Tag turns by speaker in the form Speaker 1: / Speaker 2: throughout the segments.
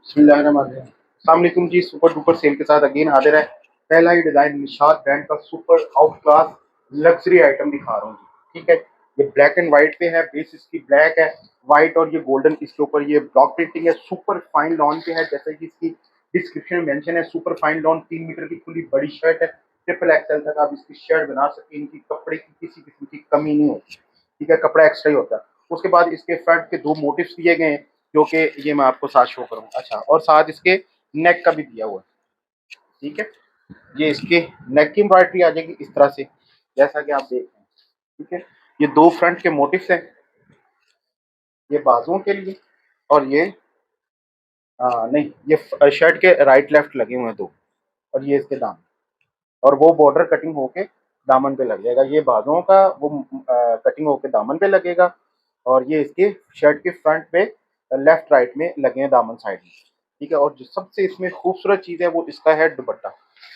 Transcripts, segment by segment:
Speaker 1: अस्सलाम वालेकुम जी। Super duper cell के साथ अगेन हाजिर है। पहला ही डिजाइन निशात ब्रांड का super out class luxury item दिखा रहा हूँ जी। ठीक है, ये ब्लैक एंड व्हाइट पे है, बेस इसकी ब्लैक है, व्हाइट और ये गोल्डन, इसके ऊपर ये ब्लॉक प्रिंटिंग है। सुपर फाइन लॉन पे है, जैसे कि इसकी डिस्क्रिप्शन में मेंशन है। सुपर फाइन लॉन 3 मीटर की खुली बड़ी शर्ट है, ट्रिपल एक्सएल तक आप इसकी शर्ट बना सकते हैं। इनकी कपड़े की किसी किस्म की कमी नहीं होती। ठीक है, कपड़ा एक्स्ट्रा ही होता है। उसके बाद इसके फ्रंट के दो मोटिव्स दिए गए हैं, जो कि ये मैं आपको साथ शो करूँ। अच्छा, और साथ इसके नेक का भी दिया हुआ है। ठीक है, ये इसके नेक की एम्ब्रॉयडरी आ जाएगी इस तरह से, जैसा कि आप देख रहे हैं। ठीक है, ये दो फ्रंट के मोटिव्स हैं, ये बाजुओं के लिए, और ये नहीं, ये शर्ट के राइट लेफ्ट लगे हुए हैं दो, और ये इसके दामन, और वो बॉर्डर कटिंग होके दामन पे लग जाएगा। ये बाजुओं का वो कटिंग होके दामन पे लगेगा, और ये इसके शर्ट के फ्रंट पे लेफ्ट राइट में लगे हैं दामन साइड में। ठीक है, और जो सबसे इसमें खूबसूरत चीज़ है वो इसका है दुपट्टा।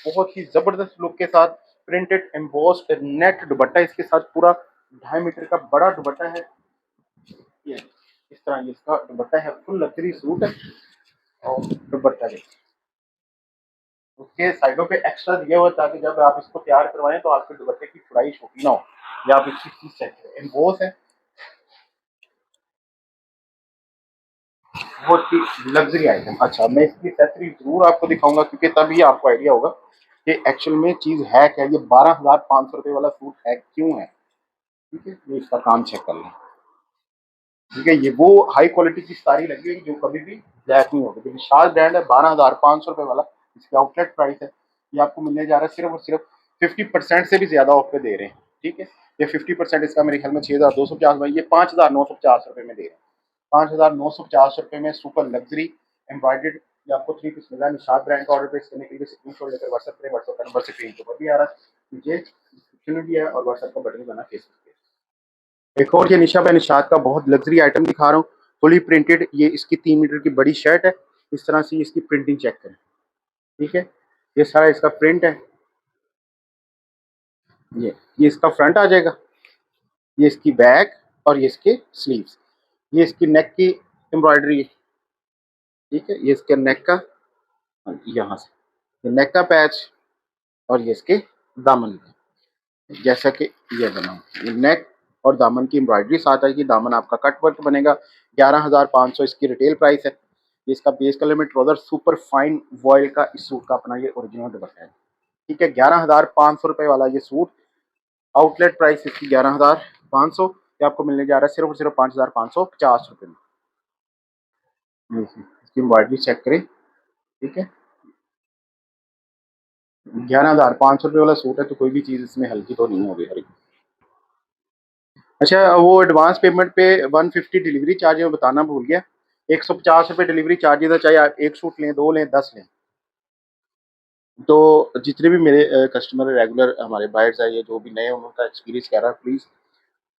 Speaker 1: बहुत ही ज़बरदस्त लुक के साथ प्रिंटेड एम्बोस्ड नेट दुपट्टा इसके साथ, पूरा 2.5 मीटर का बड़ा दुपट्टा है। ये इस तरह ये इसका दुपट्टा है, फुल लग्जरी सूट है। और दुपट्टा देखिए, उसके साइडों पे एक्स्ट्रा दिया हुआ, ताकि जब आप इसको तैयार करवाएं तो आपके दुपट्टे की चौड़ाई छोटी ना हो। या आप इसकी चीज चेक करें, एम्बोस है, बहुत ही लग्जरी आइटम। अच्छा, मैं इसकी एक्सेसरी जरूर आपको दिखाऊंगा, क्योंकि तभी आपको आइडिया होगा कि एक्चुअल में चीज है क्या। ये 12,500 रुपये वाला सूट है क्यों है। ठीक है, ये इसका काम चेक कर लें। ठीक है, ये वो हाई क्वालिटी की साड़ी लगी है जो कभी भी ब्लैक नहीं होगी। विशाल ब्रांड है, 12,500 रुपये वाला इसकी आउटलेट प्राइस है। ये आपको मिलने जा रहा है सिर्फ और सिर्फ 50% से भी ज्यादा ऑफ पे दे रहे हैं। ठीक है, ये 50% इसका मेरे ख्याल में 6,250 में, ये 5,950 रुपये में दे रहे हैं। 5,950 रुपये में सुपर लग्जरी एम्ब्रॉयडेड ये आपको 3 पीस मिल रहा है। निशात ब्रांड का ऑर्डर प्लेस करने के लिए स्क्रीनशॉट लेकर व्हाट्सएप करें। व्हाट्सएप का नंबर स्क्रीन के ऊपर भी आ रहा है, नीचे डिस्क्रिप्शन में भी है, और व्हाट्सएप का बटन बना फेसबुक पे। एक और ये निशा है, निशात का बहुत लग्जरी आइटम दिखा रहा हूँ, फुली प्रिंटेड। ये इसकी 3 मीटर की बड़ी शर्ट है। इस तरह से इसकी प्रिंटिंग चेक करें। ठीक है, ये सारा इसका प्रिंट है। ये इसका फ्रंट आ जाएगा, ये इसकी बैक, और ये इसके स्लीव्स। ये इसकी नेक की एम्ब्रॉयडरी है। ठीक है, ये इसके नेक का, यहाँ से ये नेक का पैच, और ये इसके दामन का, जैसा कि ये बना ये नेक और दामन की एम्ब्रॉयडरी साथ आएगी। दामन आपका कट वर्क बनेगा। 11,500 इसकी रिटेल प्राइस है। ये इसका बेस कलर में ट्राउजर सुपर फाइन वॉयल का इस सूट का अपना ये ओरिजिनल दुपट्टा है। ठीक है, 11,500 रुपये वाला ये सूट, आउटलेट प्राइस इसकी 11,500, ये आपको मिलने जा रहा है सिर्फ और सिर्फ 5,550 रुपये में। इसकी एम्ब्रॉयडरी चेक करें। ठीक है, 11,500 रुपये वाला सूट है, तो कोई भी चीज़ इसमें हल्की तो नहीं होगी हरी। अच्छा, वो एडवांस पेमेंट पे 150 डिलीवरी चार्ज मैं बताना भूल गया। 150 रुपये डिलीवरी चार्जेस है, चाहे आप एक सूट लें, दो लें, 10 लें। तो जितने भी मेरे कस्टमर रेगुलर हमारे बायर्स हैं, ये जो भी नए उनका एक्सपीरियंस कह रहा है, प्लीज़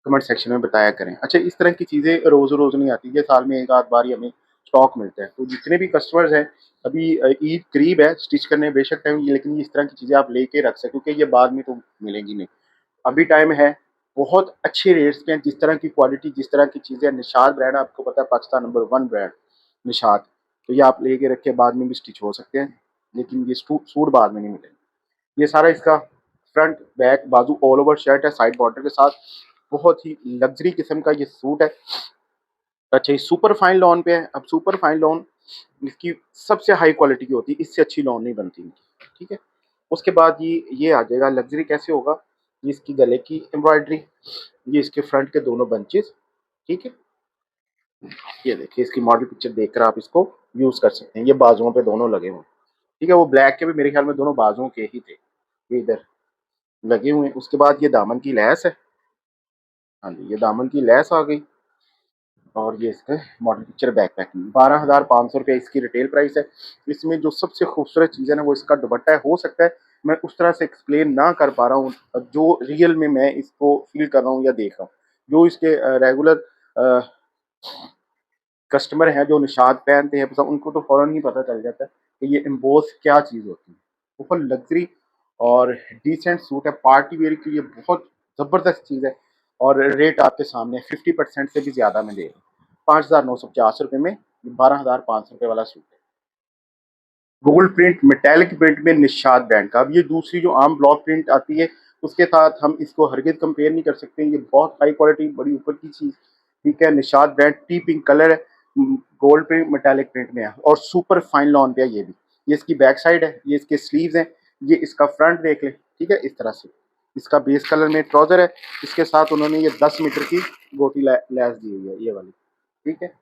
Speaker 1: कमेंट सेक्शन में बताया करें। अच्छा, इस तरह की चीज़ें रोज़ रोज़ नहीं आती, ये साल में एक आध बार ही हमें स्टॉक मिलता है। तो जितने भी कस्टमर्स हैं, अभी ईद करीब है, स्टिच करने बेशक टाइम, लेकिन इस तरह की चीज़ें आप लेके रख सकते, क्योंकि ये बाद में तो मिलेंगी नहीं। अभी टाइम है, बहुत अच्छे रेट्स पे हैं। जिस तरह की क्वालिटी, जिस तरह की चीज़ें, निशात ब्रांड आपको पता है पाकिस्तान नंबर 1 ब्रांड निशात, तो ये आप लेके रखे, बाद में भी स्टिच हो सकते हैं, लेकिन ये सूट बाद में नहीं मिलेंगे। ये सारा इसका फ्रंट बैक बाजू ऑल ओवर शर्ट है, साइड बॉर्डर के साथ। बहुत ही लग्जरी किस्म का ये सूट है। अच्छा, ये सुपर फाइन लॉन पे है। अब सुपर फाइन लॉन इसकी सबसे हाई क्वालिटी की होती है, इससे अच्छी लॉन नहीं बनती इनकी। ठीक है, उसके बाद ये आ जाएगा लग्जरी कैसे होगा। ये इसकी गले की एम्ब्रॉयडरी, ये इसके फ्रंट के दोनों बंचेस। ठीक है, ये देखिए, इसकी मॉडल पिक्चर देखकर आप इसको यूज कर सकते हैं। ये बाजुओं पे दोनों लगे हुए हैं। ठीक है, वो ब्लैक के भी मेरे ख्याल में दोनों बाजुओं के ही थे, ये इधर लगे हुए हैं। उसके बाद ये दामन की लैस है। हाँ जी, ये दामन की लैस आ गई, और ये इसका मॉडल पिक्चर बैक पैकिंग। 12,500 रुपये इसकी रिटेल प्राइस है। इसमें जो सबसे खूबसूरत चीज़ है ना, वो इसका दुपट्टा है। हो सकता है मैं उस तरह से एक्सप्लेन ना कर पा रहा हूँ जो रियल में मैं इसको फील कर रहा हूँ या देख रहा हूँ। जो इसके रेगुलर कस्टमर हैं, जो निशात पहनते हैं, उनको तो फ़ौरन ही पता चल जाता है कि ये एम्बोस क्या चीज़ होती है। बहुत लग्जरी और डिसेंट सूट है, पार्टी वेयर के लिए बहुत ज़बरदस्त चीज़ है। और रेट आपके सामने 50% से भी ज़्यादा में दे रहे हैं। 5,950 रुपये में 12,500 रुपये वाला सूट है। गोल्ड प्रिंट मेटेलिक प्रिंट में निशात ब्रांड का। अब ये दूसरी जो आम ब्लॉक प्रिंट आती है उसके साथ हम इसको हरगिज कंपेयर नहीं कर सकते। ये बहुत हाई क्वालिटी बड़ी ऊपर की चीज़, ठीक है। Nishat brand T pink colour है, गोल्ड प्रिंट मेटेलिक प्रिंट में है और सुपर फाइन लॉन पे है ये भी। ये इसकी बैक साइड है, ये इसके स्लीव्स हैं, ये इसका फ्रंट देख लें, ठीक है। इस तरह से इसका बेस कलर में ट्राउजर है, इसके साथ उन्होंने ये 10 मीटर की गोटी लैस दी हुई है ये वाली, ठीक है।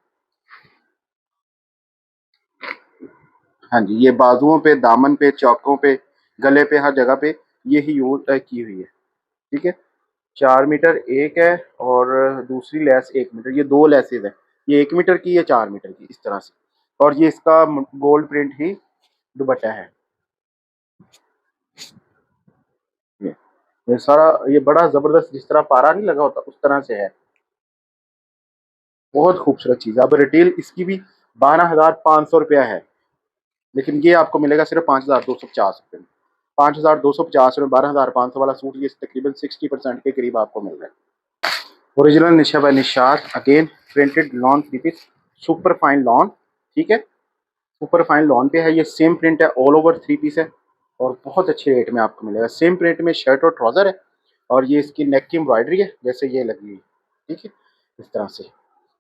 Speaker 1: हाँ जी, ये बाजुओं पे, दामन पे, चौकों पे, गले पे, हर जगह पे ये ही यूज की हुई है, ठीक है। 4 मीटर एक है और दूसरी लेस 1 मीटर, ये दो लेसेज है, ये 1 मीटर की, ये 4 मीटर की, इस तरह से। और ये इसका गोल्ड प्रिंट ही दुपट्टा है। ये ये सारा, ये बड़ा जबरदस्त, जिस तरह पारा नहीं लगा होता उस तरह से है। बहुत खूबसूरत चीज़ है। अब रिटेल इसकी भी 12,500 रुपया है, लेकिन ये आपको मिलेगा सिर्फ 5,250 रुपये में। 5,250 में 12,500 वाला सूट ये तकरीबन 60% के करीब आपको मिल रहा है। Original Nisha by Nishat, again printed lawn three piece, super fine lawn, ठीक है। सुपर फाइन लॉन पे है, ये सेम प्रिंट है, ऑल ओवर थ्री पीस है और बहुत अच्छे रेट में आपको मिलेगा। सेम प्रिंट में शर्ट और ट्राउजर है और ये इसकी नेक की एम्ब्रॉयडरी है जैसे ये लगी हुई, ठीक है, इस तरह से।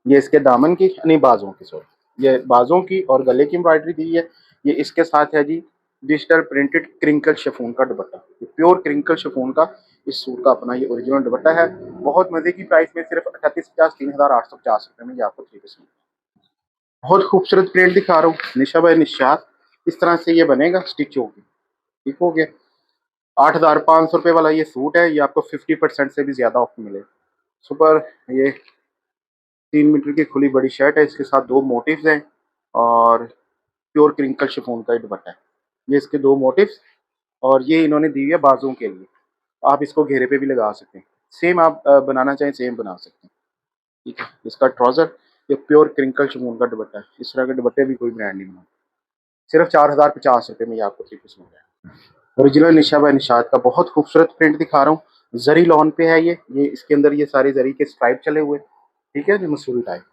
Speaker 1: ये इसके दामन की, नहीं बाजों की, सॉरी, ये बाजों की और गले की एम्ब्रॉयडरी दी है। ये इसके साथ है जी डिजिटल प्रिंटेड क्रिंकल शिफॉन का दुपट्टा, प्योर क्रिंकल शिफॉन का इस सूट का अपना ये ओरिजिनल दुपट्टा है। बहुत मजे की प्राइस में, सिर्फ 3850, 3,850 रुपये में ये आपको थ्री पीस। बहुत खूबसूरत प्रिंट दिखा रहा हूँ, निशा बाय निशात, इस तरह से ये बनेगा, स्टिच होगी, ठीक हो गया। 8,500 रुपये वाला ये सूट है, ये आपको 50% से भी ज्यादा ऑफ मिले। सुपर, ये 3 मीटर की खुली बड़ी शर्ट है, इसके साथ दो मोटिव्स हैं और प्योर क्रिंकल शिफॉन का ये दुपट्टा है। ये इसके दो मोटिव्स और ये इन्होंने दी है बाजुओं के लिए। आप इसको घेरे पे भी लगा सकते हैं, सेम आप बनाना चाहें सेम बना सकते हैं, ठीक है। इसका ट्राउजर, ये प्योर क्रिंकल शिफॉन का दुपट्टा है। इस तरह के दुपट्टे भी कोई ब्रांड नहीं बना। सिर्फ 4,050 रुपये में ये आपको थ्री पीस मिल रहा है। ओरिजिनल निशा बाय निशात का बहुत खूबसूरत प्रिंट दिखा रहा हूँ। जरी लॉन पे है ये इसके अंदर ये सारे जरी के स्ट्राइप चले हुए, ठीक है, जो मसूरी टाइप।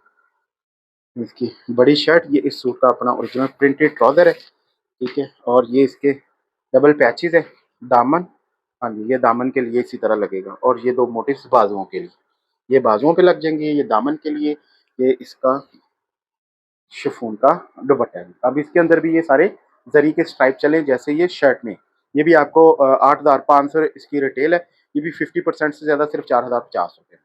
Speaker 1: इसकी बड़ी शर्ट, ये इस सूट का अपना ओरिजिनल प्रिंटेड ट्राउजर है, ठीक है। और ये इसके डबल पैचेस है। दामन, हाँ जी, ये दामन के लिए इसी तरह लगेगा और ये दो मोटिव्स बाजुओं के लिए, ये बाजुओं पे लग जाएंगे, ये दामन के लिए। ये इसका शिफॉन का दुपट्टा है। अब इसके अंदर भी ये सारे जरी के स्ट्राइप चले जैसे ये शर्ट में। ये भी आपको 8,500 इसकी रिटेल है, ये भी 50% से ज्यादा सिर्फ 4,050 रुपये।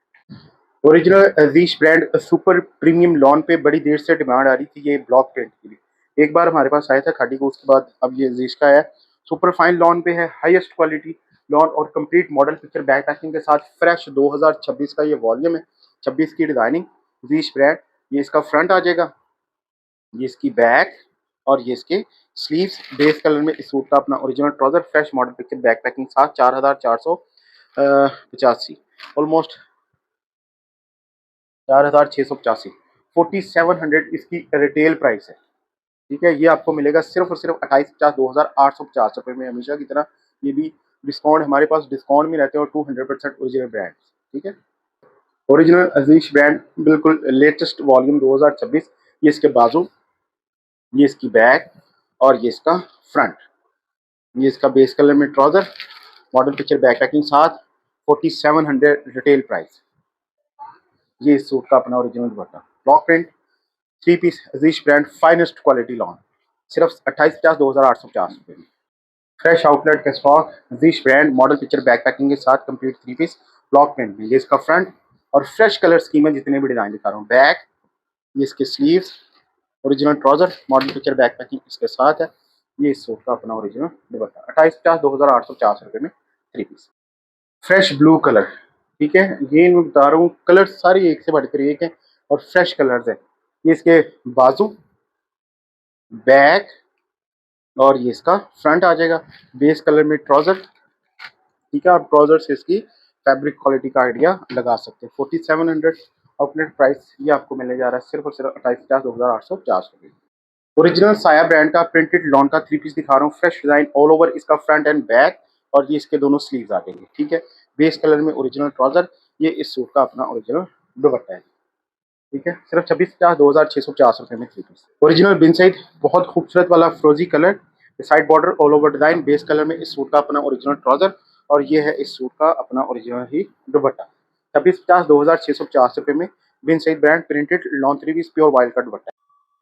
Speaker 1: ओरिजिनल अजीज ब्रांड सुपर प्रीमियम लॉन पे बड़ी देर से डिमांड आ रही थी ये ब्लॉक प्रिंट के लिए। एक बार हमारे पास आया था खादी को, उसके बाद अब ये अजीज का है। सुपर फाइन लॉन पे है, हाईएस्ट क्वालिटी लॉन और complete model picture back packing के साथ फ्रेश 2026 का ये वॉल्यूम है, 26 की डिजाइनिंग, अजीज ब्रांड। ये इसका फ्रंट आ जाएगा, ये इसकी बैक और ये इसके स्लीव्स। बेस कलर में इस सूट का अपना original trouser, fresh model picture back packing साथ 4,485, ऑलमोस्ट 4,685, 4,700 इसकी रिटेल प्राइस है, ठीक है। ये आपको मिलेगा सिर्फ और सिर्फ 2850, 2,850 रुपये में, हमेशा की तरह। ये भी डिस्काउंट, हमारे पास डिस्काउंट में रहते हैं और 200% ओरिजिनल ब्रांड, ठीक है। ओरिजिनल अजीज ब्रांड बिल्कुल लेटेस्ट वॉल्यूम 2026। ये इसके बाजू, ये इसकी बैक और ये इसका फ्रंट। ये इसका बेस कलर में trouser, model picture back packing साथ, 4,700 रिटेल प्राइस। ये इस सूट का अपना original dupatta, block print three piece Aziz brand finest quality lawn, सिर्फ 2850, 2,850 रुपये में। फ्रेश आउटलेट का stock, Aziz brand model picture back packing के साथ complete three piece block print में। ये इसका फ्रंट और फ्रेश कलर स्कीम है, जितने भी डिजाइन दिखा रहा हूँ। बैक, ये इसके sleeves, original trouser, model picture back packing इसके साथ है। ये इस सूट का अपना ओरिजिनल दुपट्टा, 2850, 2,850 रुपये में three piece. Fresh blue colour, ठीक है। ये मैं बता रहा हूँ, कलर सारी एक से बढ़कर एक है और फ्रेश कलर्स है। ये इसके बाजू, बैक और ये इसका फ्रंट आ जाएगा। बेस कलर में ट्राउजर, ठीक है। आप ट्राउजर से इसकी फैब्रिक क्वालिटी का आइडिया लगा सकते हैं। 4,700 आउटलेट प्राइस ये आपको मिलने जा रहा है सिर्फ और सिर्फ 2850, 2,850 रुपये। ओरिजिनल साया ब्रांड का प्रिंटेड लॉन का थ्री पीस दिखा रहा हूँ, फ्रेश डिजाइन ऑल ओवर, इसका फ्रंट एंड बैक और ये इसके दोनों स्लीव्स आ जाएंगे, ठीक है। बेस कलर में ओरिजिनल ट्राउजर, ये इस सूट का अपना ओरिजिनल दुपट्टा है, ठीक है। सिर्फ 2650, 2,650 रुपये में three piece. Original Bin Saeed बहुत खूबसूरत वाला फ्रोजी colour, side border all over design, base colour में इस सूट का अपना ओरिजिनल ट्राउजर और ये है इस सूट का अपना ओरिजिनल ही दुपट्टा। 2650 2650 में Bin Saeed brand printed lawn 3 piece pure वाइल्ड का dupatta.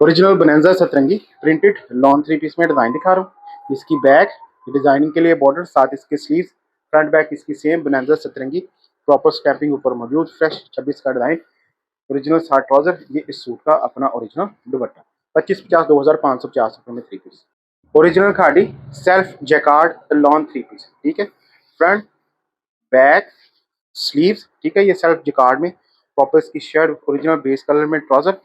Speaker 1: Original Bonanza Satrangi printed lawn 3 piece में डिजाइन दिखा रहा हूँ। इसकी बैक डिजाइनिंग के लिए बॉर्डर, साथ इसके स्लीव्स, फ्रंट बैक इसकी सेम बनैंजा सतरंगी, प्रॉपर स्टैंपिंग ऊपर मौजूद, फ्रेश 26 का डिजाइन, ओरिजिनल साठ ट्राउजर, ये इस सूट का अपना ओरिजिनल दुपट्टा। 2550 2550 में 3 piece. Original Khaadi self jacquard lawn 3 piece, ठीक है। फ्रंट बैक स्लीव्स, ठीक है, ये सेल्फ जैकार्ड में, प्रॉपर इसकी शर्ट ओरिजिनल बेस कलर में ट्राउजर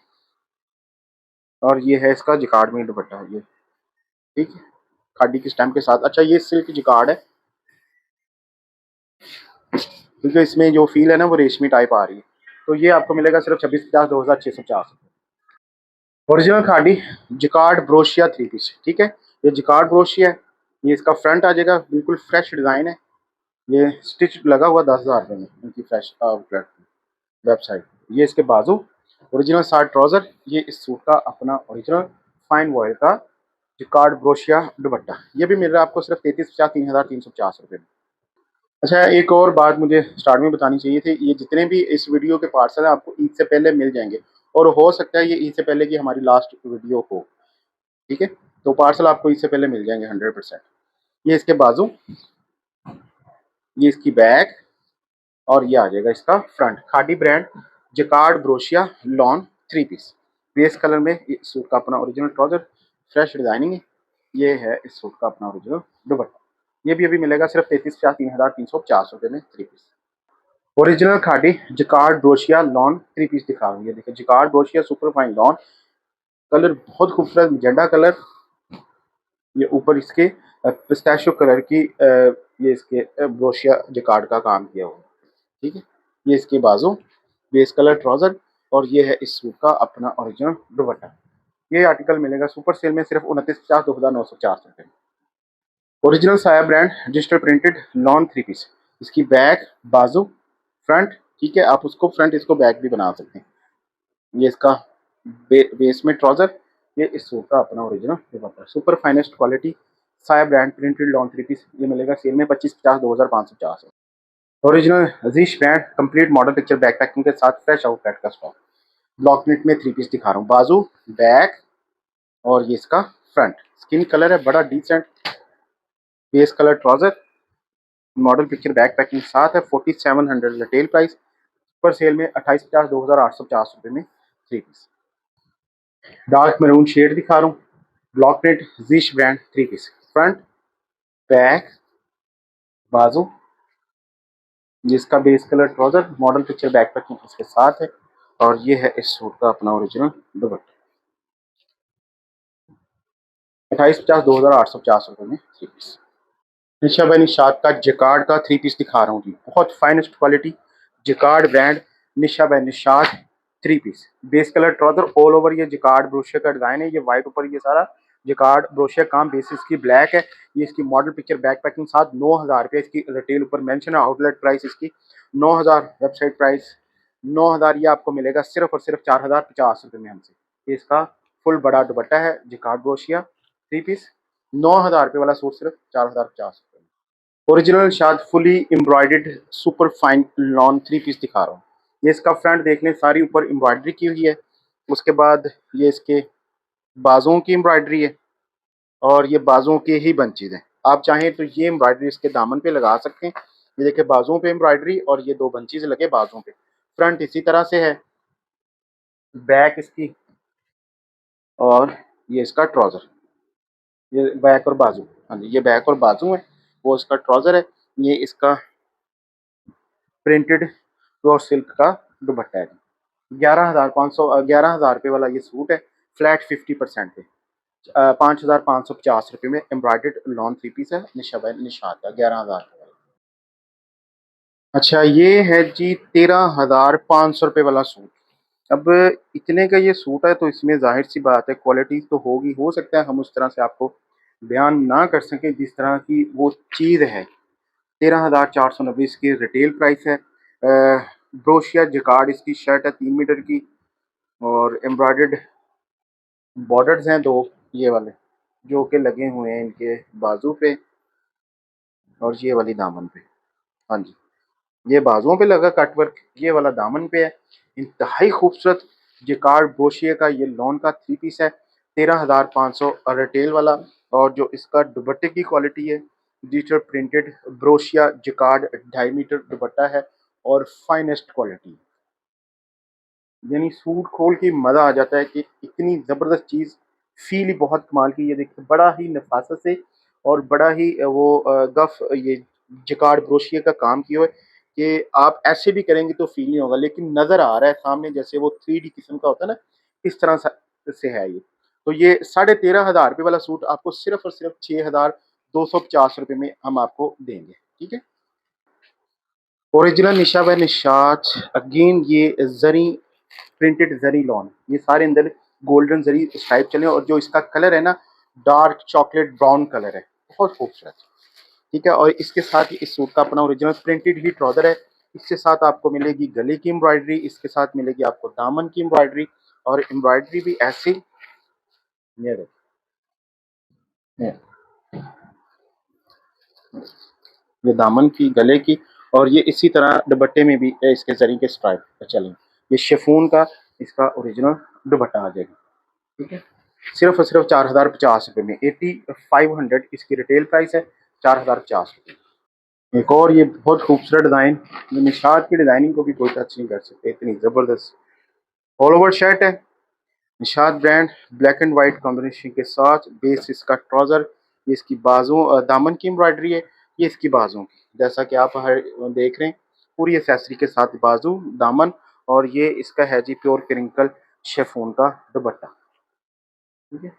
Speaker 1: और ये है इसका जिकार्ड में दुपट्टा, ये ठीक है, खादी की स्टैम्प के साथ। अच्छा ये सिल्क जिकार्ड है क्योंकि इसमें जो फील है ना वो रेशमी टाइप आ रही है। तो ये आपको मिलेगा सिर्फ 2650 2650। ओरिजिनल खादी जिकार्ड ब्रोशिया 3 पीस, ठीक है, ये जिकार्ड ब्रोशिया है। ये इसका फ्रंट आ जाएगा, बिल्कुल फ्रेश डिजाइन है। ये स्टिच लगा हुआ 10,000 रुपये में इनकी फ्रेश आउटलेट वेबसाइट। ये इसके बाजू ओरिजिनल साइड ट्राउजर, ये इस सूट का अपना ओरिजिनल फाइन वॉयल का जिकार्ड ब्रोशिया दुपट्टा। ये भी मिल रहा है आपको सिर्फ 3350 3350 रुपये में। अच्छा एक और बात मुझे स्टार्ट में बतानी चाहिए थी, ये जितने भी इस वीडियो के पार्सल हैं आपको ईद से पहले मिल जाएंगे और हो सकता है ये ईद से पहले की हमारी लास्ट वीडियो हो, ठीक है। तो पार्सल आपको ईद से पहले मिल जाएंगे 100%। ये इसके बाजू, ये इसकी बैक और ये आ जाएगा इसका फ्रंट। खादी ब्रांड जकार्ड ब्रोशिया लॉन 3 पीस, बेस कलर में इस सूट का अपना ओरिजिनल ट्राउजर, फ्रेश डिजाइनिंग है। ये है इस सूट का अपना ओरिजिनल दुपट्टा। ये भी अभी मिलेगा सिर्फ 3350 3350 में 3 पीस। ओरिजिनल खादी जकार्ड ब्रोशिया लॉन 3 पीस दिखा रहा हूँ। ये देखिए जकार्ड ब्रोशिया सुपर फाइन लॉन, कलर बहुत खूबसूरत मैजेंडा कलर, ये ऊपर इसके पिस्ताशियो कलर की ये इसके ब्रोशिया जकार्ड का काम किया हुआ, ठीक है। ये इसके बाजू, बेस कलर ट्राउजर और ये है इस सूट का अपना ओरिजिनल दुपट्टा। ये आर्टिकल मिलेगा सुपर सेल में सिर्फ 2950 2950 रुपये। Original Saya brand digital printed lawn 3 piece, इसकी बैक बाजू फ्रंट, ठीक है, आप उसको फ्रंट इसको बैक भी बना सकते हैं। ये इसका बेस में ट्राउजर, ये इस सूट का अपना original dupatta. Super finest quality Saya brand printed lawn 3 piece, ये मिलेगा सेल में 2550 2550। Original Aziz brand complete model picture back packing के साथ फ्रेश आउटलेट का स्टॉक। ब्लॉक प्रिंट में 3 पीस दिखा रहा हूँ, बाजू बैक और ये इसका फ्रंट। स्किन कलर है, बड़ा decent base colour trouser, model picture back packing के साथ है। 4700 रिटेल प्राइस, पर सेल में 2850 2850 में 3 पीस। डार्क मैरून शेड दिखा रहा हूँ, ब्लॉक प्रिंट जीश ब्रांड 3 पीस, फ्रंट बैक बाजू, जिसका base colour trouser, model picture back packing इसके साथ है और ये है इस सूट का अपना ओरिजिनल दुपट्टा। 2850 2850 में 3 पीस। निशा भाई निशाद का जिकार्ड का 3 पीस दिखा रहा हूँ जी, बहुत finest quality jacquard brand Nisha भाई Nishat 3 piece, base colour trouser all over, ये जिकार्ड ब्रोशिया का डिजाइन है, ये व्हाइट ऊपर ये सारा जिकार्ड ब्रोशिया काम, बेसिस की ब्लैक है। ये इसकी मॉडल पिक्चर बैक पैकिंग साथ 9000 रुपये इसकी रिटेल ऊपर मेंशन है, आउटलेट प्राइस इसकी 9000, वेबसाइट प्राइस 9000। ये आपको मिलेगा सिर्फ और सिर्फ 4050 में हमसे। ये इसका फुल बड़ा दुपट्टा है जिकार्ड ब्रोशिया 3 पीस, 9000 रुपये वाला सूट सिर्फ 4050। ओरिजिनल शायद fully embroidered super fine lawn 3 piece दिखा रहा हूँ। ये इसका फ्रंट देख लें, सारी ऊपर एम्ब्रॉयडरी की हुई है। उसके बाद ये इसके बाजुओं की एम्ब्रॉयडरी है और ये बाजुओं के ही बंचेज हैं। आप चाहें तो ये एम्ब्रॉयडरी इसके दामन पे लगा सकते हैं। ये देखिए बाजुओं पे एम्ब्रॉयडरी और ये 2 बंचेज लगे बाजुओं पे। फ्रंट इसी तरह से है, बैक इसकी और ये इसका ट्राउजर, ये बैक और बाजू, हाँ जी ये बैक और बाजू है, वो इसका ट्राउजर है। ये इसका प्रिंटेड प्योर सिल्क का दुपट्टा है। 11,500 11,000 रुपये वाला ये सूट है, फ्लैट 50% पे 5,550 रुपये में एम्ब्रॉयडर्ड लॉन 3 पीस है निशात का 11,000। अच्छा ये है जी 13,500 रुपये वाला सूट। अब इतने का ये सूट है तो इसमें जाहिर सी बात है क्वालिटी तो होगी, हो सकता है हम उस तरह से आपको बयान ना कर सकें जिस तरह की वो चीज़ है। 13,490 इसकी रिटेल प्राइस है। ब्रोशिया जकार्ड इसकी शर्ट है 3 मीटर की और एम्ब्रॉयडर्ड बॉर्डर्स हैं 2 ये वाले। जो कि लगे हुए हैं इनके बाजू पे और ये वाली दामन पे। हाँ जी, ये बाजुओं पे लगा कटवर्क, ये वाला दामन पे है। इंतहाई खूबसूरत जिकार्ड ब्रोशिया का ये लॉन का 3 पीस है, 13,500 रिटेल वाला। और जो इसका दुपट्टे की क्वालिटी है, डिजिटल प्रिंटेड ब्रोशिया जिकार्ड 2.5 मीटर दुपट्टा है और फाइनेस्ट क्वालिटी। यानी सूट खोल के मज़ा आ जाता है कि इतनी ज़बरदस्त चीज़, फील ही बहुत कमाल की। ये देखिए बड़ा ही नफासत से और बड़ा ही वो गफ ये जिकार्ड ब्रोशिया का काम किया हुआ है कि आप ऐसे भी करेंगे तो फील नहीं होगा, लेकिन नज़र आ रहा है सामने जैसे वो 3D किस्म का होता है ना, इस तरह से है ये। तो ये 13,500 वाला सूट आपको सिर्फ और सिर्फ 6,250 में हम आपको देंगे, ठीक है। Original Nisha by Nishat, again ये जरी प्रिंटेड जरी लॉन, ये सारे अंदर गोल्डन जरी स्ट्राइप चले और जो इसका कलर है ना, डार्क चॉकलेट ब्राउन कलर है, बहुत खूबसूरत, ठीक है। और इसके साथ ही इस सूट का अपना ओरिजिनल प्रिंटेड ही ट्राउजर है। इसके साथ आपको मिलेगी गले की एम्ब्रॉयडरी, इसके साथ मिलेगी आपको दामन की एम्ब्रॉयडरी और एम्ब्रॉयडरी भी ऐसी, ये देखिए, ये दामन की, गले की, और ये इसी तरह दुपट्टे में भी इसके जरी के स्ट्राइप चलेंगे। ये शिफॉन का इसका ओरिजिनल दुपट्टा आ जाएगा, ठीक है। सिर्फ और सिर्फ 4,050 में, 8,500 इसकी रिटेल प्राइस है, 4,050। एक और ये बहुत खूबसूरत डिज़ाइन, ये निशात की डिज़ाइनिंग को भी कोई टच नहीं कर सकते, इतनी ज़बरदस्त ऑल ओवर शर्ट है। Nishat brand black and white combination के साथ, बेस इसका ट्राउज़र, ये इसकी बाजू दामन की एम्ब्रॉयडरी है, ये इसकी बाजू की, जैसा कि आप हर देख रहे हैं, पूरी एसेसरी के साथ बाजू दामन। और ये इसका है जी प्योर क्रिंकल शेफोन का दुपट्टा, ठीक है।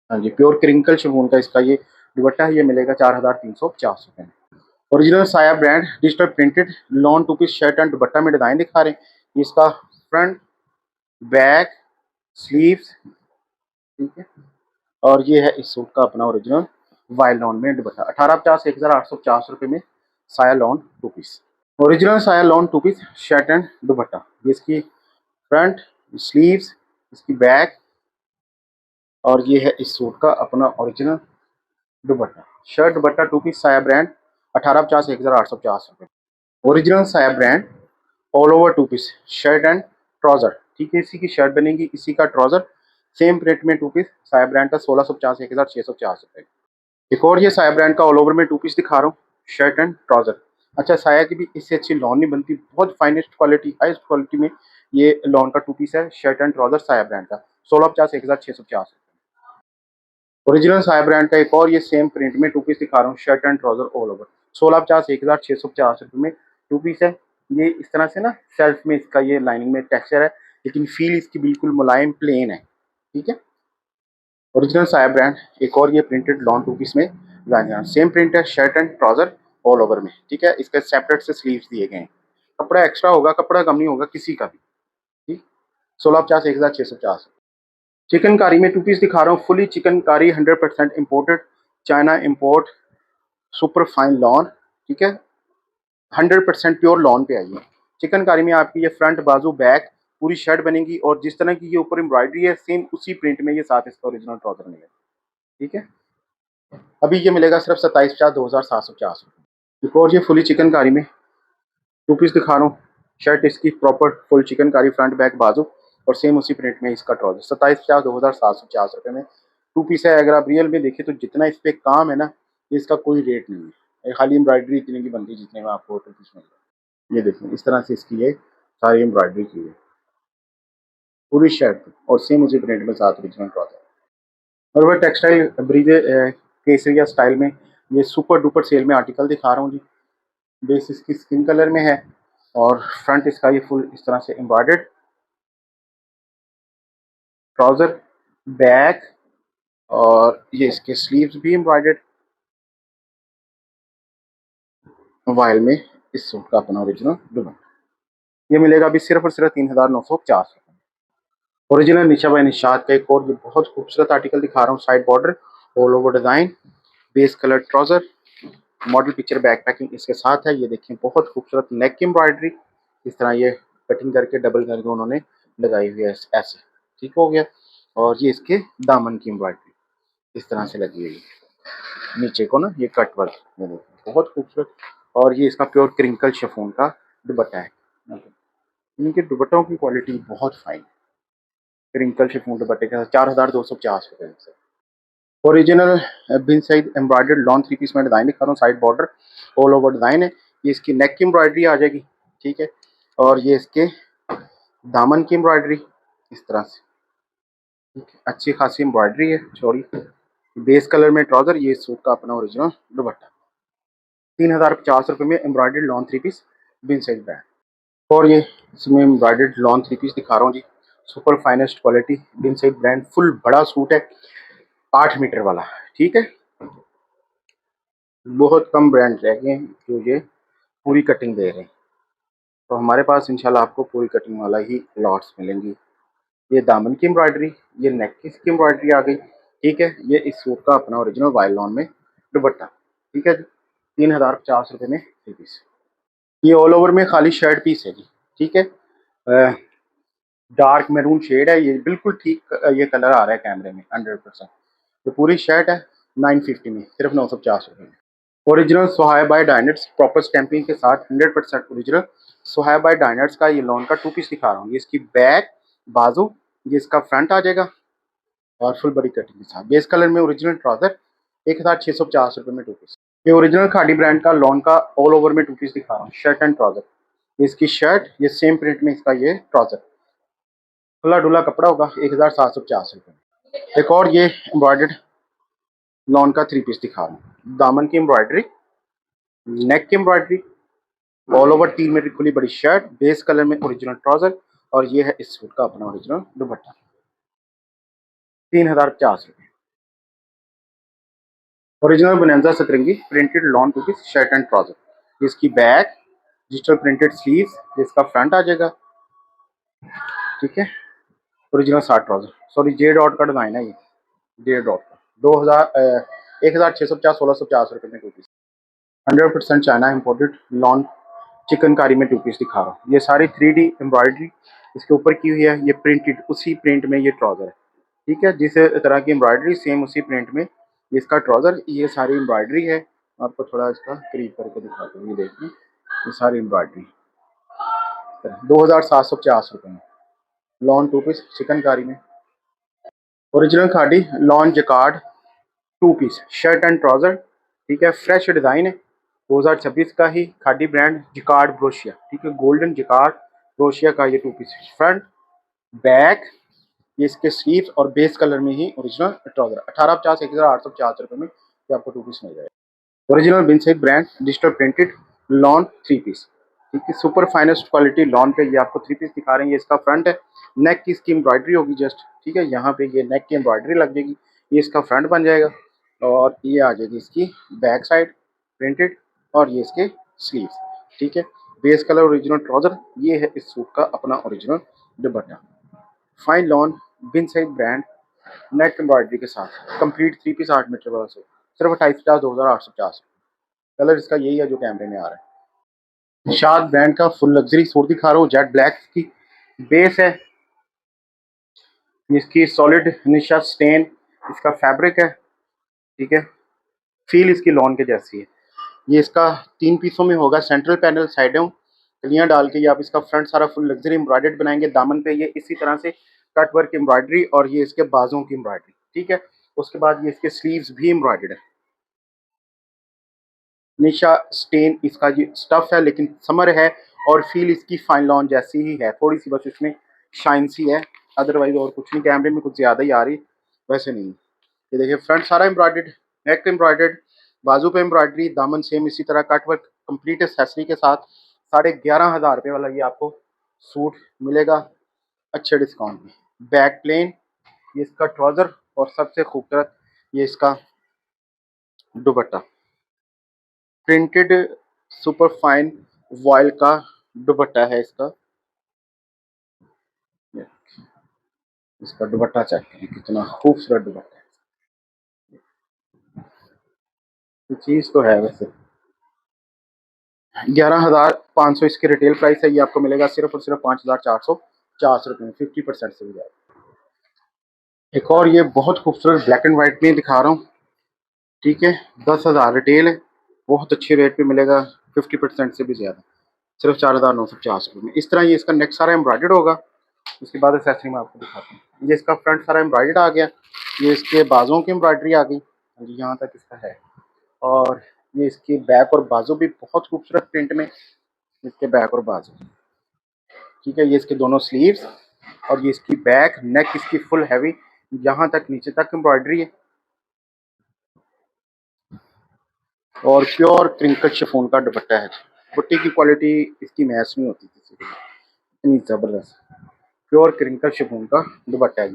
Speaker 1: हाँ जी, प्योर क्रिंकल शेफोन का इसका ये दुपट्टा है, ये मिलेगा 4,350 में। Original Saya brand digital printed lawn 2 piece shirt and dupatta में डिजाइन दिखा रहे हैं। इसका फ्रंट, बैक, स्लीव्स, ठीक है। और ये है इस सूट का अपना ओरिजिनल वाइल लॉन में दुपट्टा, 1850 1,850 में Saya lawn 2 piece. Original Saya lawn 2 piece shirt and dupatta, ये इसकी फ्रंट, स्लीव्स, इसकी बैक, और ये है इस सूट का अपना original dupatta. Shirt dupatta 2 piece Saya brand, 1850 1,850। Original Saya brand all over 2 piece shirt and trouser, ठीक है। इसी की शर्ट बनेगी, इसी का ट्राउजर, सेम प्रिंट में 2 पीस साया ब्रांड का 1,650 1,650। एक और ये साया ब्रांड का ऑल ओवर में 2 पीस दिखा रहा हूँ, शर्ट एंड ट्राउजर। अच्छा, साया की भी इससे अच्छी लॉन नहीं बनती, बहुत फाइनेस्ट क्वालिटी, हाइस्ट क्वालिटी में ये लॉन का 2 पीस है, शर्ट एंड ट्राउजर साया ब्रांड का, 1,650 1,650। ओरिजिनल साया ब्रांड का एक और ये सेम प्रिंट में 2 पीस दिखा रहा हूँ, shirt and trouser all over, 1,650 1,650 में 2 पीस है। ये इस तरह से ना सेल्फ में इसका ये लाइनिंग में टेक्सचर है, लेकिन फील इसकी बिल्कुल मुलायम प्लेन है, ठीक है। ओरिजिनल साया ब्रांड एक और ये प्रिंटेड लॉन 2 पीस में सेम प्रिंट है, shirt and trouser all over में, ठीक है। इसके सेपरेट से स्लीव्स दिए गए हैं, कपड़ा एक्स्ट्रा होगा, कपड़ा कम नहीं होगा किसी का भी, ठीक। 1,650 1,650। चिकनकारी में 2 पीस दिखा रहा हूँ, fully chikankari 100% imported China import super fine lawn, ठीक है। 100% प्योर लॉन पे आई है। चिकनकारी में आपकी ये फ्रंट, बाजू, बैक पूरी शर्ट बनेगी और जिस तरह की ये ऊपर एम्ब्रॉयडरी है, सेम उसी प्रिंट में ये साथ इसका ओरिजिनल ट्राउजर मिलेगा, ठीक है। अभी ये मिलेगा सिर्फ 27,50 2,750। एक और ये फुली चिकनकारी में 2 पीस दिखा रहा हूँ, शर्ट इसकी proper full chikankari, front back बाजू और सेम उसी प्रिंट में इसका ट्राउजर, 27,50 2,750 में 2 पीस है। अगर आप रियल में देखें तो जितना इस पे काम है ना, ये इसका कोई रेट नहीं है, ये खाली एम्ब्रॉयडरी इतने की बनती है जितने में आपको 2 पीस मिलेगा। ये देखिए इस तरह से इसकी ये सारी एम्ब्रॉयडरी की है पूरी शर्ट पे और सेम उसी प्रिंट में साथ ओरिजिनल ट्राउजर। और वह टेक्सटाइल ब्रीजे केसरिया स्टाइल में ये सुपर डुपर सेल में आर्टिकल दिखा रहा हूँ जी। बेस इसकी स्किन कलर में है और फ्रंट इसका ये फुल इस तरह से एम्ब्रॉयडर्ड ट्राउजर, बैक, और ये इसके स्लीव्स भी एम्ब्रॉयडर्ड वाइल में इस सूट का अपना ओरिजिनल दुपट्टा। ये मिलेगा अभी सिर्फ और सिर्फ 3,950। ओरिजिनल निशा बाय निशात का एक और भी बहुत खूबसूरत आर्टिकल दिखा रहा हूँ, side border all over design, base colour trouser, model picture back packing इसके साथ है। ये देखें बहुत खूबसूरत नेक की एम्ब्रॉयडरी, इस तरह ये कटिंग करके डबल करके उन्होंने लगाई हुई है ऐसे, ठीक हो गया। और ये इसके दामन की एम्ब्रॉयडरी इस तरह से लगी हुई है नीचे को ना, ये कट वर्क, ये देखिए बहुत खूबसूरत। और ये इसका प्योर क्रिंकल शिफॉन का दुपट्टा है। इनके दुपट्टों की क्वालिटी बहुत फाइन। क्रिंकल शिफॉन दुपट्टे के साथ 4250 रुपये से। Original Bin side embroidered lawn 3 piece में डिजाइन दिखा रहा हूँ। Side border all over design है। ये इसकी नेक की एम्ब्रॉयडरी आ जाएगी, ठीक है। और ये इसके दामन की एम्ब्रॉयडरी इस तरह से, ठीक है। अच्छी खासी एम्ब्रॉयडरी है चौड़ी। बेस कलर में ट्राउजर, ये सूट का अपना ओरिजिनल दुपट्टा। 3050 रुपये में एम्ब्रॉयडर्ड लॉन 3 पीस बिन साइड ब्रांड। और ये इसमें एम्ब्रॉयडर्ड लॉन 3 पीस दिखा रहा हूँ जी, सुपर फाइनेस्ट क्वालिटी बिन साइड ब्रांड। फुल बड़ा सूट है, 8 मीटर वाला, ठीक है। बहुत कम ब्रांड रह गए हैं जो ये पूरी कटिंग दे रहे हैं, तो हमारे पास इंशाल्लाह आपको पूरी कटिंग वाला ही लॉट्स मिलेंगी। ये दामन की एम्ब्रॉयडरी, ये नेक की एम्ब्रॉयडरी आ गई, ठीक है। ये इस सूट का अपना ओरिजिनल वाइल लॉन में दुपट्टा, ठीक है जी। 3050 रुपये में 3 पीस। ये ऑल ओवर में खाली शर्ट पीस है जी, ठीक है। डार्क मैरून शेड है, ये बिल्कुल ठीक ये कलर आ रहा है कैमरे में 100%। तो पूरी शर्ट है 950 में, सिर्फ 950 रुपये में। ओरिजिनल सोहाय बाय डायनेट्स प्रॉपर स्टैंपिंग के साथ 100% ओरिजिनल सोहाय बाय डायनेट्स का ये लॉन का 2 पीस दिखा रहा हूँ। ये इसकी बैक, बाजू, ये इसका फ्रंट आ जाएगा और फुल बड़ी कटिंग के साथ। बेस कलर में ओरिजिनल ट्राउजर 1650 रुपये में 2 पीस। ये ओरिजिनल खादी ब्रांड का लॉन का ऑल ओवर में 2 पीस दिखा रहा हूँ, शर्ट एंड ट्राउजर। ये इसकी शर्ट, ये सेम प्रिंट में इसका ये ट्राउजर, खुला डुला कपड़ा होगा, 1750 रुपये में। एक और ये एम्ब्रॉयडर्ड लॉन का 3 पीस दिखा रहा हूँ। दामन की एम्ब्रॉयडरी, नेक की एम्ब्रॉयडरी, ऑल ओवर 3 मीटर खुली बड़ी शर्ट, बेस कलर में ओरिजिनल ट्राउजर, और ये है इस सूट का अपना ओरिजिनल दुपट्टा। 3050 रुपये। Original Bonanza Satrangi printed lawn 2 piece shirt and trouser. इसकी बैक, डिजिटल प्रिंटेड स्लीव्स, जिसका फ्रंट आ जाएगा, ठीक है। Original 60 trouser, sorry J dot का डिजाइन है ये, जे डॉट का 1650 1650 रुपये में 2 piece. 100% China imported lawn chikankari में 2 पीस दिखा रहा हूँ। ये सारी 3D एम्ब्रॉयडरी इसके ऊपर की हुई है, ये प्रिंटेड उसी प्रिंट में ये ट्राउजर है, ठीक है। जिस तरह की एम्ब्रॉयडरी सेम उसी प्रिंट में इसका ट्राउजर। ये सारी एम्ब्रॉयडरी है, आपको थोड़ा इसका करीब करके दिखाता हूँ। ये देखिए, ये सारी एम्ब्रॉयडरी 2750 रुपये में लॉन 2 पीस चिकनकारी में। Original Khaadi lawn jacquard 2 piece shirt and trouser, ठीक है। फ्रेश डिजाइन है, 2026 का ही खादी ब्रांड जिकार्ड ब्रोशिया, ठीक है। गोल्डन जिकार्ड ब्रोशिया का ये 2 पीस फ्रंट बैक, ये इसके स्लीव्स और बेस कलर में ही ओरिजिनल ट्राउजर। 1850 1850 रुपये में ये आपको 2 पीस मिल जाएगा। ओरिजिनल बिनसेक brand digital printed lawn 3 piece, ठीक है। सुपर फाइनेस्ट क्वालिटी लॉन पे ये आपको 3 पीस दिखा रहे हैं। ये इसका फ्रंट है, नेक की इसकी एम्ब्रॉयडरी होगी जस्ट, ठीक है। यहाँ पे ये नेक की एम्ब्रॉयडरी लग जाएगी, ये इसका फ्रंट बन जाएगा, और ये आ जाएगी इसकी बैक साइड प्रिंटेड, और ये इसके स्लीव्स, ठीक है। बेस कलर ओरिजिनल ट्राउजर, ये है इस सूट का अपना ओरिजिनल दुपट्टा। फाइन लॉन बिन साइड ब्रांड नेक एम्ब्रॉयडरी के साथ कंप्लीट 3 पीस 8 मीटर वाला सूट, सिर्फ 2850 2850। कलर इसका यही है जो कैमरे में आ रहा है। निशाद ब्रांड का फुल लग्जरी सूट दिखा रहा हूँ, जेट ब्लैक की बेस है, इसकी सॉलिड निशा स्टेन इसका फैब्रिक है, ठीक है। फील इसकी लॉन के जैसी है। ये इसका 3 पीसों में होगा, सेंट्रल पैनल, साइडों कलियां डाल के ये आप इसका फ्रंट सारा फुल लग्जरी एम्ब्रॉयडर्ड बनाएंगे। दामन पे ये इसी तरह से कट वर्क एम्ब्रॉयडरी, और ये इसके बाजों की एम्ब्रॉयडरी, ठीक है। उसके बाद ये इसके स्लीव्स भी एम्ब्रॉयडर्ड है। निशा स्टेन इसका ये स्टफ है, लेकिन समर है, और फील इसकी फाइन लॉन जैसी ही है, थोड़ी सी बस इसमें शाइन सी है, अदरवाइज और कुछ नहीं। कैमरे में कुछ ज्यादा ही आ रही, वैसे नहीं। ये देखिए फ्रंट सारा एम्ब्रॉयडर्ड, नेक एम्ब्रॉयडर्ड, बाजू पे एम्ब्रॉयडरी, दामन सेम इसी तरह कट वर्क कंप्लीट एक्सेसरी के साथ 11,500 वाला ये आपको सूट मिलेगा अच्छे डिस्काउंट में। बैक प्लेन, ये इसका ट्राउजर, और सबसे खूबसूरत ये इसका दुपट्टा, प्रिंटेड सुपर फाइन वॉयल का दुपट्टा है इसका। इसका दुपट्टा चेक करें, कितना खूबसूरत दुपट्टा है। चीज तो है वैसे। 11,500 इसकी रिटेल प्राइस है, ये आपको मिलेगा सिर्फ और सिर्फ 5,450 में, 50% से भी ज्यादा। एक और ये बहुत खूबसूरत ब्लैक एंड वाइट में दिखा रहा हूँ, ठीक है। 10,000 रिटेल है, बहुत अच्छे रेट पे मिलेगा, 50% से भी ज़्यादा, सिर्फ 4,950 रुपये में। इस तरह ये इसका नेक सारा एम्ब्रॉयडर्ड होगा। उसके बाद एक्सेसरी मैं आपको दिखाता हूँ। ये इसका फ्रंट सारा एम्ब्रॉयडर्ड आ गया, ये इसके बाजुओं की एम्ब्रॉयडरी आ गई, यहाँ तक इसका है। और ये इसकी बैक और बाजू भी बहुत खूबसूरत प्रिंट में, इसके बैक और बाजू, ठीक है। ये इसके दोनों स्लीव्स और ये इसकी बैक, नेक इसकी फुल हैवी, यहाँ तक नीचे तक एम्ब्रॉयडरी है। और प्योर क्रिंकल शिफॉन का दुपट्टा है। बुट्टी की क्वालिटी इसकी मैच नहीं होती किसी की, इतनी ज़बरदस्त प्योर क्रिंकल शिफॉन का दुपट्टा है।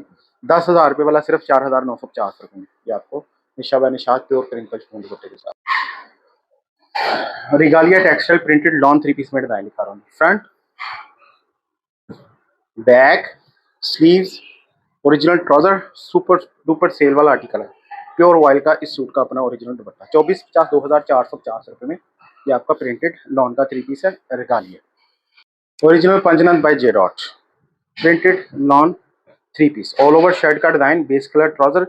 Speaker 1: 10,000 रुपये वाला सिर्फ 4,950 रुपये में ये आपको Nisha by Nishat pure crinkle chiffon दुपट्टे के साथ। Regalia textile printed lawn 3 piece में डिजाइन दिखा रहा हूँ। Front, back, sleeves, original trouser, super duper sale वाला आर्टिकल है। प्योर ऑयल का इस सूट का अपना ओरिजिनल दुपट्टा 2450 2,450 रुपये में ये आपका प्रिंटेड लॉन का 3 पीस है। Regalia original Panjnand by J dot printed lawn 3 piece, all over shirt का design, base colour trouser,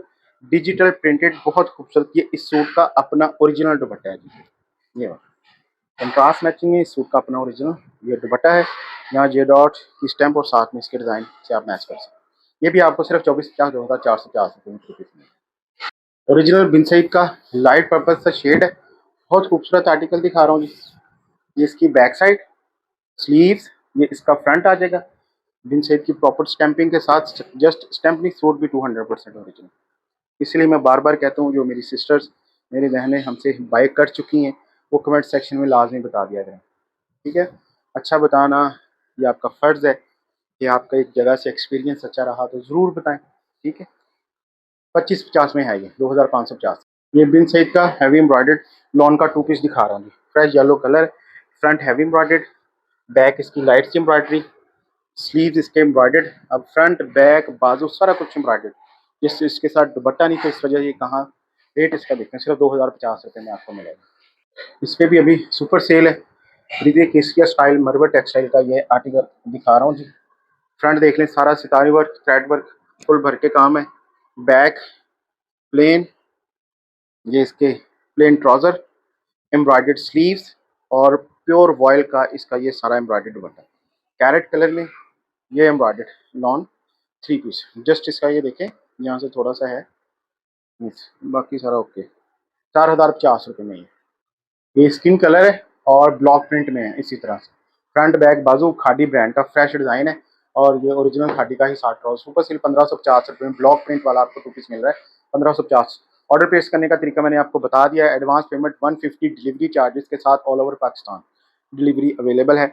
Speaker 1: digital printed, बहुत खूबसूरत। ये इस सूट का अपना ओरिजिनल दुपट्टा है जी। ये कंट्रास्ट मैचिंग में इस सूट का अपना ओरिजिनल ये दुपट्टा है। यहाँ जे डॉट की स्टैंप और साथ में इसके डिजाइन से आप मैच कर सकते हैं। ये भी आपको सिर्फ 2450 2,450 रुपये में। ओरिजिनल बिन सईद का लाइट पर्पल सा शेड है, बहुत खूबसूरत आर्टिकल दिखा रहा हूँ जी। ये इसकी बैक साइड, स्लीव्स, ये इसका फ्रंट आ जाएगा बिन सईद की प्रॉपर स्टैंपिंग के साथ। जस्ट स्टैंप नहीं, सूट भी 200% ओरिजिनल। इसलिए मैं बार बार कहता हूँ, जो मेरी सिस्टर्स, मेरी बहनें हमसे बाय कर चुकी हैं, वो कमेंट सेक्शन में लाजमी बता दिया करें, ठीक है। अच्छा बताना ये आपका फ़र्ज़ है कि आपका एक जगह से एक्सपीरियंस अच्छा रहा तो ज़रूर बताएं, ठीक है। 2550 में है ये, 2,550। ये बिन सईद का हैवी एम्ब्रॉयडर्ड लॉन का 2 पीस दिखा रहा हूँ जी। Fresh yellow colour, front heavy embroidered, back इसकी लाइट सी एम्ब्रॉयडरी, स्लीव्स इसके एम्ब्रॉयडर्ड। अब फ्रंट बैक बाजू सारा कुछ एम्ब्रॉयडर्ड, जिस इसके साथ दुपट्टा नहीं, तो इस वजह ये कहाँ रेट इसका देखें, सिर्फ 2,050 रुपये में आपको मिलेगा। इस पर भी अभी सुपर सेल है। देखिए केसिया स्टाइल मरबट टेक्सटाइल का ये आर्टिकल दिखा रहा हूँ जी। फ्रंट देख लें, सारा सितारे वर्क, थ्रेड वर्क फुल भर के काम है। बैक प्लेन, ये इसके प्लेन ट्राउजर, एम्ब्रॉयडर्ड स्लीव्स और प्योर वॉयल का इसका ये सारा एम्ब्रॉयडर्ड दुपट्टा, कैरेट कलर में ये एम्ब्रॉयडर्ड लॉन 3 पीस। जस्ट इसका ये देखें, यहाँ से थोड़ा सा है, बाकी सारा ओके। 4,050 रुपये में ये स्किन कलर है और ब्लॉक प्रिंट में है इसी तरह से। फ्रंट बैक बाजू खादी ब्रांड का फ्रेश डिजाइन है और ये ओरिजिनल खादी का ही 60 सुपर सिल 1,550 रुपये में ब्लॉक प्रिंट वाला आपको 2 पीस मिल रहा है 1,550। ऑर्डर प्लेस करने का तरीका मैंने आपको बता दिया है। एडवांस पेमेंट 150 डिलीवरी चार्जेस के साथ all over Pakistan delivery available है।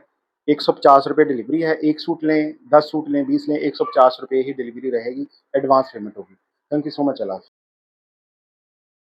Speaker 1: 150 रुपये डिलीवरी है। 1 सूट लें, 10 सूट लें, 20 लें, 150 रुपये ही डिलीवरी रहेगी, एडवांस पेमेंट होगी। Thank you so much. Allah.